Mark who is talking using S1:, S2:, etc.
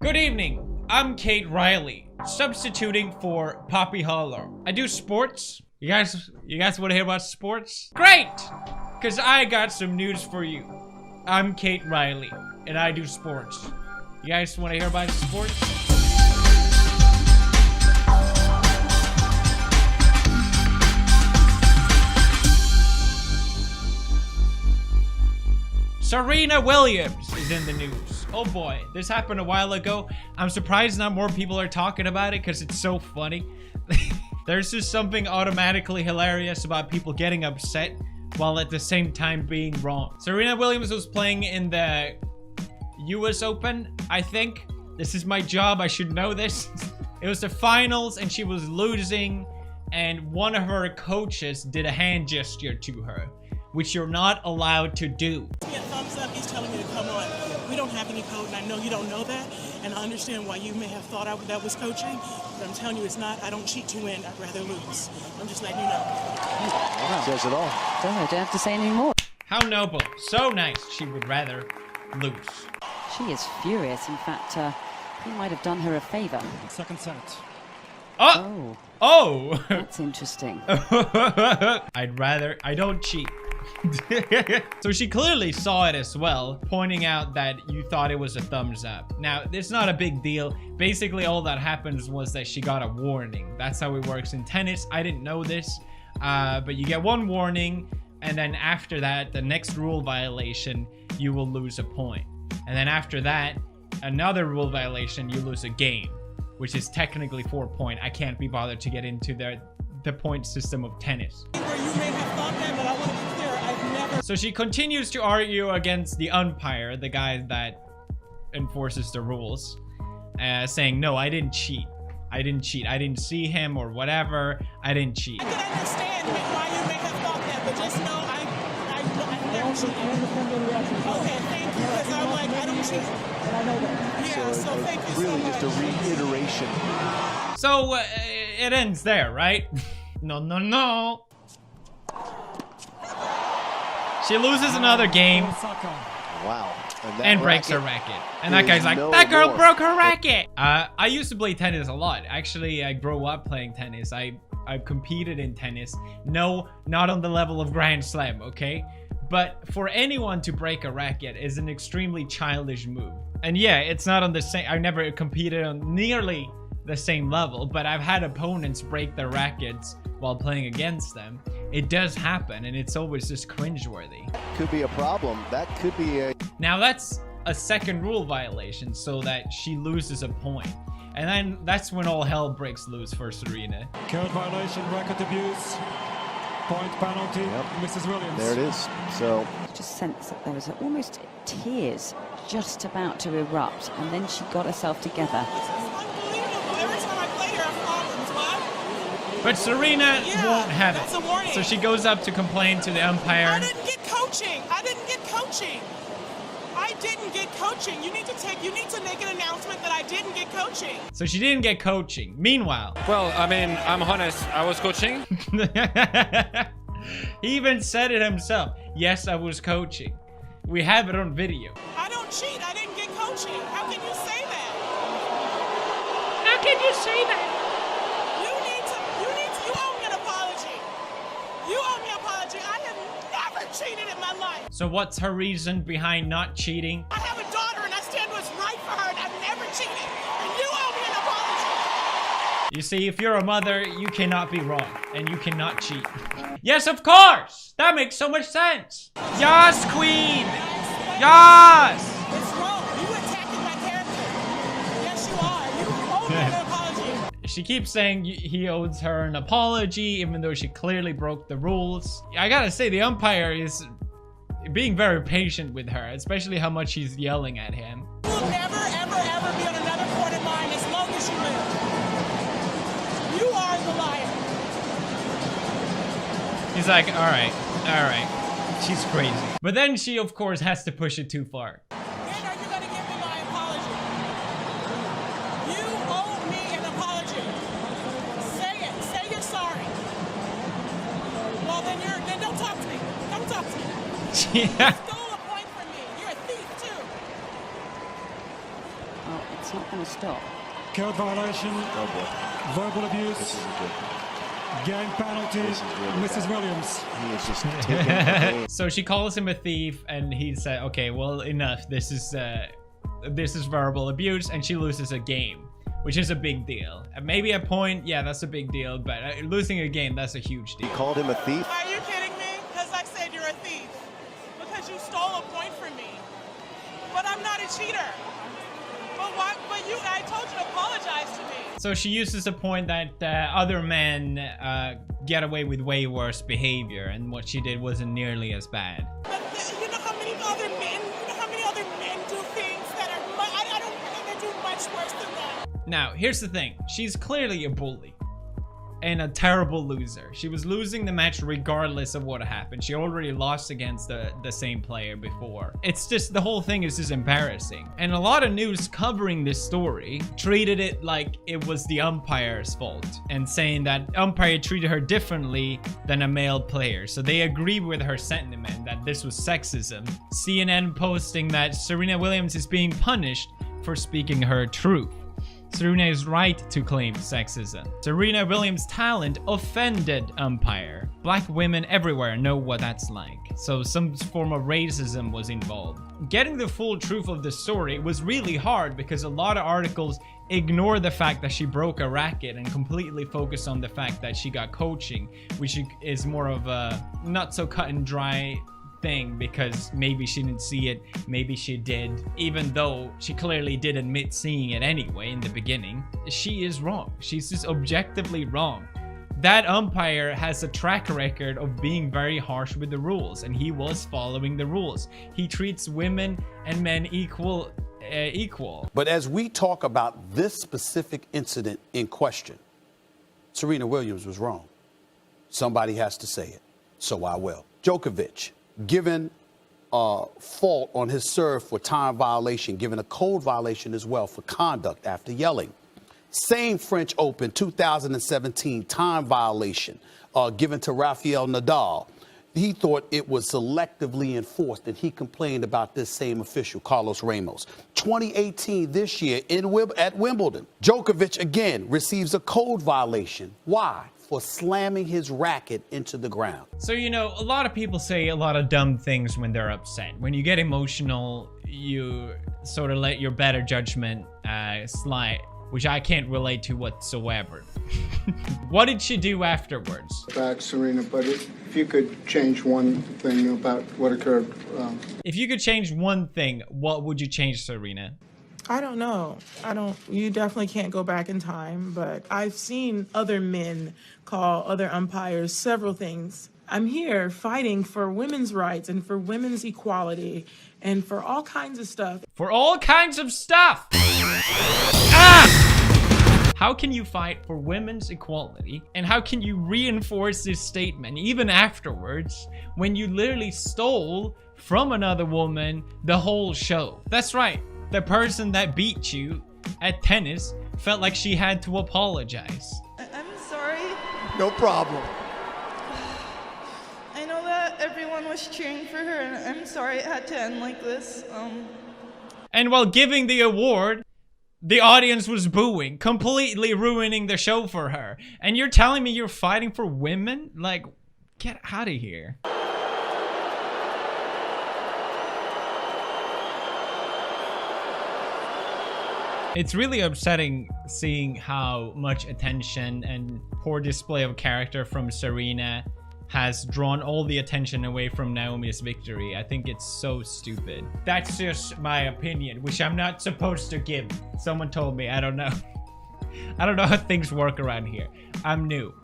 S1: Good evening, I'm Kate Riley, substituting for Poppy Hollow. I do sports. You guys want to hear about sports? Great! Because I got some news for you. I'm Kate Riley, and I do sports. You guys want to hear about sports? Serena Williams is in the news. Oh boy, this happened a while ago. I'm surprised not more people are talking about it because it's so funny. There's just something automatically hilarious about people getting upset while at the same time being wrong. Serena Williams was playing in the US Open, I think. This is my job, I should know this. It was the finals and she was losing, and one of her coaches did a hand gesture to her, which you're not allowed to do.
S2: Yeah, thumbs up, he's telling me to come on. We don't have any code, and I know you don't know that, and I understand why you may have thought that was coaching, but I'm telling you it's not. I don't cheat to win, I'd rather lose. I'm just letting you know.
S3: Wow. Says it all.
S4: I don't have to say any more.
S1: How noble. So nice. She would rather lose.
S4: She is furious. In fact, he might have done her a favor.
S3: Second set.
S1: Oh! Oh!
S4: That's interesting.
S1: I don't cheat. So she clearly saw it as well, pointing out that you thought it was a thumbs up. Now, it's not a big deal. Basically, all that happens was that she got a warning. That's how it works in tennis. I didn't know this, but you get one warning, and then after that, the next rule violation, you will lose a point. And then after that, another rule violation, you lose a game, which is technically 4 points. I can't be bothered to get into the point system of tennis.
S2: You may have thought that, but I want to be clear, I've never...
S1: So she continues to argue against the umpire, the guy that enforces the rules, saying, no, I didn't cheat. I didn't cheat. I didn't see him or whatever. I didn't cheat.
S2: I can understand why you may have thought that, but just know I never cheated. Okay, thank you, because I'm like, I don't cheat. And I know that. Yeah, so thank you
S3: really
S2: so much.
S3: just a reiteration.
S1: So it ends there, right? No, no, no. She loses another game.
S3: Wow.
S1: And breaks her racket. And that guy's like, that girl broke her racket. I used to play tennis a lot. Actually, I grew up playing tennis. I competed in tennis. No, not on the level of Grand Slam, okay? But for anyone to break a racket is an extremely childish move. And yeah, it's not on the same, I never competed on nearly the same level, but I've had opponents break their rackets while playing against them. It does happen, and it's always just cringeworthy.
S3: Could be a problem. That could be a...
S1: Now that's a second rule violation, so that she loses a point. And then that's when all hell breaks loose for Serena.
S5: Code violation, racket abuse, point penalty, Mrs. Williams.
S3: There it is. So...
S4: I just sensed that there was almost tears just about to erupt, and then she got herself together.
S2: Every time I play here, I have problems. Why?
S1: But Serena won't have
S2: that's
S1: it.
S2: a warning.
S1: So she goes up to complain to the umpire.
S2: I didn't get coaching. I didn't get coaching. I didn't get coaching. You need to make an announcement that I didn't get coaching.
S1: So she didn't get coaching. Meanwhile.
S6: Well, I mean, I'm honest. I was coaching.
S1: He even said it himself. Yes, I was coaching. We have it on video.
S2: I don't cheat. I didn't get coaching. How can you say that?
S1: How can you say that?
S2: You owe me an apology. You owe me an apology. I have never cheated in my life.
S1: So what's her reason behind not cheating?
S2: I have a daughter and I stand what's right for her, and I've never cheated. And you owe me an apology.
S1: You see, if you're a mother, you cannot be wrong, and you cannot cheat. Yes, of course! That makes so much sense! Yes, queen! Yes!
S2: It's wrong. You attacking my character. Yes, you are. You owe me an apology.
S1: She keeps saying he owes her an apology, even though she clearly broke the rules. I gotta say, the umpire is being very patient with her, especially how much he's yelling at him.
S2: You will never, ever, ever be on another court of mine as long as you live. You are the liar.
S1: He's like, all right. She's crazy. But then she, of course, has to push it too far.
S2: When are you going to give me my apology? You owe me an apology. Say it. Say you're sorry. Well, then don't talk to me. Don't talk to me.
S1: Yeah.
S2: You stole a point from me. You're a thief, too.
S4: Well, It's not going to stop.
S5: Code violation,
S3: Oh boy.
S5: verbal
S3: This
S5: abuse,
S3: isn't good.
S5: game penalty,
S3: This is really
S5: Mrs.
S3: bad.
S5: Williams.
S3: He is just taking the game.
S1: So she calls him a thief, and he said, "Okay, well, enough. This is verbal abuse," and she loses a game, which is a big deal. Maybe a point, yeah, that's a big deal, but losing a game, that's a huge
S3: He
S1: deal.
S3: called him a thief.
S2: Are you kidding me? Because I said you're a thief. Because you stole a point from me. But I'm not a cheater. But why? But I told you to apologize to me.
S1: So she uses a point that other men get away with way worse behavior, and what she did wasn't nearly as bad.
S2: But you know how many other men do things that are, I don't think they do much worse than that.
S1: Now, here's the thing. She's clearly a bully and a terrible loser. She was losing the match regardless of what happened. She already lost against the same player before. It's just, the whole thing is just embarrassing. And a lot of news covering this story treated it like it was the umpire's fault, and saying that umpire treated her differently than a male player. So they agree with her sentiment that this was sexism. CNN posting that Serena Williams is being punished for speaking her truth. Serena is right to claim sexism. Serena Williams' talent offended umpire. Black women everywhere know what that's like. So some form of racism was involved. Getting the full truth of the story was really hard because a lot of articles ignore the fact that she broke a racket and completely focus on the fact that she got coaching, which is more of a not so cut and dry thing, because maybe she didn't see it, maybe she did, even though she clearly did admit seeing it anyway in the beginning. She is wrong. She's just objectively wrong. That umpire has a track record of being very harsh with the rules, and he was following the rules. He treats women and men equal.
S7: But as we talk about this specific incident in question, Serena Williams was wrong. Somebody has to say it, so I will. Djokovic, given fault on his serve for time violation, given a code violation as well for conduct after yelling. Same French Open 2017 time violation given to Rafael Nadal. He thought it was selectively enforced, and he complained about this same official, Carlos Ramos. 2018, this year at Wimbledon, Djokovic again receives a code violation. Why? For slamming his racket into the ground.
S1: So, you know, a lot of people say a lot of dumb things when they're upset. When you get emotional, you sort of let your better judgment slide, which I can't relate to whatsoever. What did she do afterwards?
S8: Back, Serena, but if you could change one thing about what occurred.
S1: If you could change one thing, what would you change, Serena?
S2: I don't know. You definitely can't go back in time, but I've seen other men call other umpires several things. I'm here fighting for women's rights and for women's equality and for all kinds of stuff.
S1: For all kinds of stuff! Ah! How can you fight for women's equality, and how can you reinforce this statement even afterwards when you literally stole from another woman the whole show? That's right. The person that beat you at tennis felt like she had to apologize.
S9: I'm sorry.
S8: No problem.
S9: I know that everyone was cheering for her, and I'm sorry it had to end like this.
S1: And while giving the award, the audience was booing, completely ruining the show for her. And you're telling me you're fighting for women? Like, get out of here. It's really upsetting seeing how much attention and poor display of character from Serena has drawn all the attention away from Naomi's victory. I think it's so stupid. That's just my opinion, which I'm not supposed to give. Someone told me, I don't know. I don't know how things work around here. I'm new.